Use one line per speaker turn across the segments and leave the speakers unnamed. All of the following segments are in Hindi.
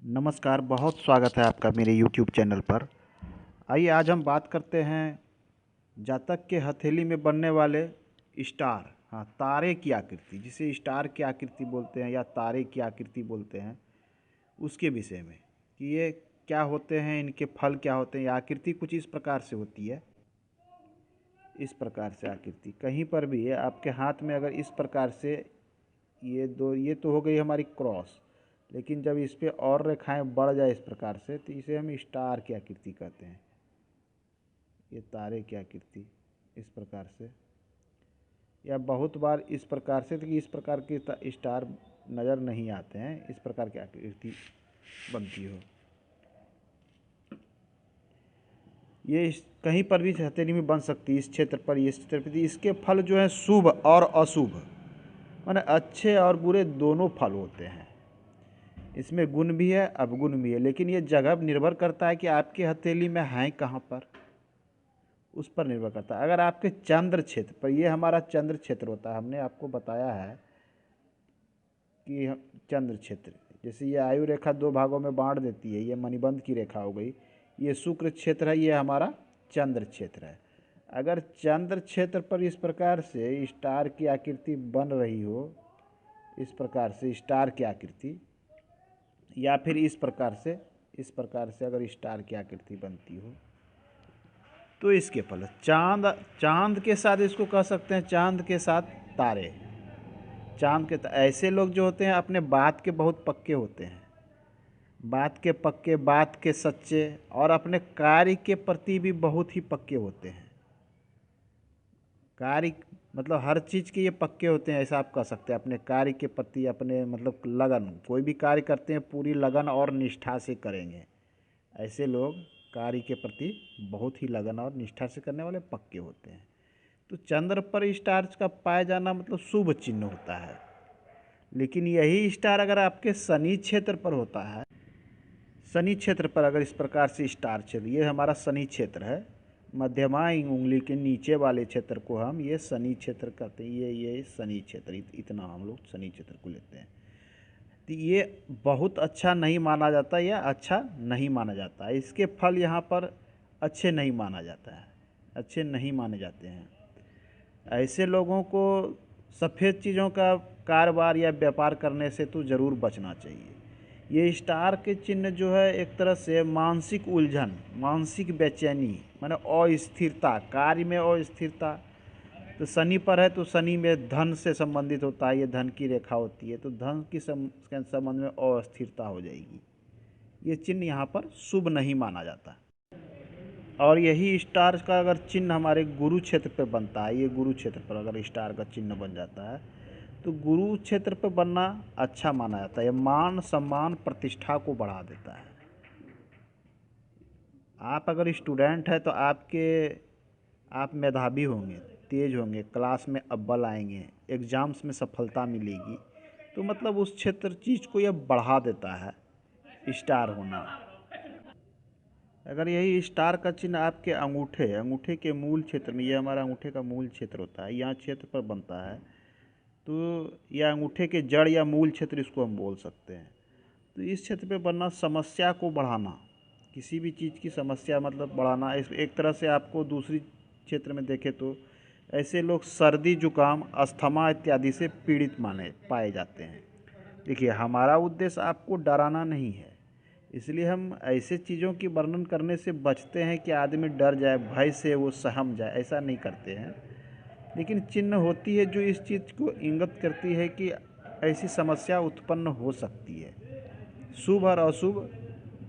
नमस्कार, बहुत स्वागत है आपका मेरे YouTube चैनल पर। आइए आज हम बात करते हैं जातक के हथेली में बनने वाले स्टार, हाँ, तारे की आकृति, जिसे स्टार की आकृति बोलते हैं या तारे की आकृति बोलते हैं, उसके विषय में कि ये क्या होते हैं, इनके फल क्या होते हैं। ये आकृति कुछ इस प्रकार से होती है, इस प्रकार से आकृति कहीं पर भी है आपके हाथ में, अगर इस प्रकार से ये तो हो गई हमारी क्रॉस, लेकिन जब इस पे और रेखाएं बढ़ जाए इस प्रकार से तो इसे हम स्टार की आकृति कहते हैं। ये तारे की आकृति इस प्रकार से, या बहुत बार इस प्रकार से, तो इस प्रकार के स्टार नज़र नहीं आते हैं, इस प्रकार की आकृति बनती हो। ये कहीं पर भी हथेली में बन सकती है, इस क्षेत्र पर, इस क्षेत्र पर। इसके फल जो है शुभ और अशुभ, माने अच्छे और बुरे दोनों फल होते हैं। इसमें गुण भी है, अवगुण भी है, लेकिन ये जगह निर्भर करता है कि आपके हथेली में है कहाँ पर, उस पर निर्भर करता है। अगर आपके चंद्र क्षेत्र पर, ये हमारा चंद्र क्षेत्र होता है, हमने आपको बताया है कि चंद्र क्षेत्र, जैसे ये आयु रेखा दो भागों में बांट देती है, ये मणिबंध की रेखा हो गई, ये शुक्र क्षेत्र है, ये हमारा चंद्र क्षेत्र है। अगर चंद्र क्षेत्र पर इस प्रकार से स्टार की आकृति बन रही हो, इस प्रकार से स्टार की आकृति, या फिर इस प्रकार से अगर स्टार की आकृति बनती हो, तो इसके फल चांद के साथ इसको कह सकते हैं, चांद के साथ तारे। ऐसे लोग जो होते हैं अपने बात के बहुत पक्के होते हैं, बात के पक्के, बात के सच्चे, और अपने कार्य के प्रति भी बहुत ही पक्के होते हैं। कार्य मतलब हर चीज़ के ये पक्के होते हैं, ऐसा आप कह सकते हैं। अपने कार्य के प्रति, अपने मतलब लगन, कोई भी कार्य करते हैं पूरी लगन और निष्ठा से करेंगे। ऐसे लोग कार्य के प्रति बहुत ही लगन और निष्ठा से करने वाले पक्के होते हैं। तो चंद्र पर स्टार का पाया जाना मतलब शुभ चिन्ह होता है। लेकिन यही स्टार अगर आपके शनि क्षेत्र पर होता है, शनि क्षेत्र पर अगर इस प्रकार से स्टार क्षेत्र, ये हमारा शनि क्षेत्र है, मध्यमा उंगली के नीचे वाले क्षेत्र को हम ये शनि क्षेत्र कहते हैं। ये शनि क्षेत्र, इतना हम लोग शनि क्षेत्र को लेते हैं। तो ये बहुत अच्छा नहीं माना जाता या अच्छा नहीं माना जाता है। इसके फल यहाँ पर अच्छे नहीं माना जाता है, अच्छे नहीं माने जाते हैं। ऐसे लोगों को सफ़ेद चीज़ों का कारोबार या व्यापार करने से तो ज़रूर बचना चाहिए। ये स्टार के चिन्ह जो है एक तरह से मानसिक उलझन, मानसिक बेचैनी, माने अस्थिरता, कार्य में अस्थिरता। तो शनि पर है तो शनि में धन से संबंधित होता है, ये धन की रेखा होती है, तो धन की संबंध में अस्थिरता हो जाएगी। ये चिन्ह यहाँ पर शुभ नहीं माना जाता। और यही स्टार का अगर चिन्ह हमारे गुरु क्षेत्र पर बनता है, ये गुरु क्षेत्र पर अगर स्टार का चिन्ह बन जाता है तो गुरु क्षेत्र पर बनना अच्छा माना जाता है। मान सम्मान प्रतिष्ठा को बढ़ा देता है। आप अगर स्टूडेंट है तो आप मेधावी होंगे, तेज होंगे, क्लास में अव्वल आएंगे, एग्ज़ाम्स में सफलता मिलेगी, तो मतलब उस क्षेत्र चीज़ को यह बढ़ा देता है स्टार होना। अगर यही स्टार का चिन्ह आपके अंगूठे के मूल क्षेत्र में, ये हमारा अंगूठे का मूल क्षेत्र होता है, यहाँ क्षेत्र पर बनता है, तो यह अंगूठे के जड़ या मूल क्षेत्र इसको हम बोल सकते हैं। तो इस क्षेत्र पे बनना समस्या को बढ़ाना, किसी भी चीज़ की समस्या मतलब बढ़ाना। इस एक तरह से आपको दूसरी क्षेत्र में देखें तो ऐसे लोग सर्दी जुकाम अस्थमा इत्यादि से पीड़ित पाए जाते हैं। देखिए, हमारा उद्देश्य आपको डराना नहीं है, इसलिए हम ऐसे चीज़ों की वर्णन करने से बचते हैं कि आदमी डर जाए, भय से वो सहम जाए, ऐसा नहीं करते हैं। लेकिन चिन्ह होती है जो इस चीज़ को इंगित करती है कि ऐसी समस्या उत्पन्न हो सकती है, शुभ और अशुभ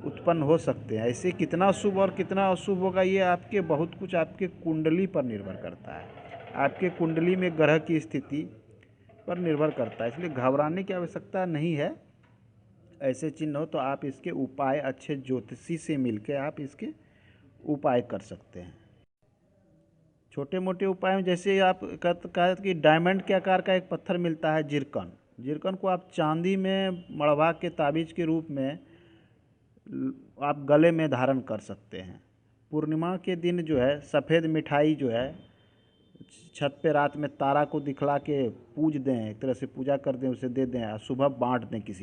उत्पन्न हो सकते हैं। ऐसे कितना शुभ और कितना अशुभ होगा, ये आपके बहुत कुछ आपके कुंडली पर निर्भर करता है, आपके कुंडली में ग्रह की स्थिति पर निर्भर करता है। इसलिए घबराने की आवश्यकता नहीं है। ऐसे चिन्ह हो तो आप इसके उपाय अच्छे ज्योतिषी से मिलकर आप इसके उपाय कर सकते हैं। छोटे मोटे उपाय में जैसे आप कहा कि डायमंड के आकार का एक पत्थर मिलता है, जिरकन को आप चांदी में मड़वा के ताबीज़ के रूप में आप गले में धारण कर सकते हैं। पूर्णिमा के दिन जो है सफ़ेद मिठाई जो है छत पे रात में तारा को दिखला के पूज दें, एक तरह से पूजा कर दें, उसे दे दें, सुबह बांट दें किसी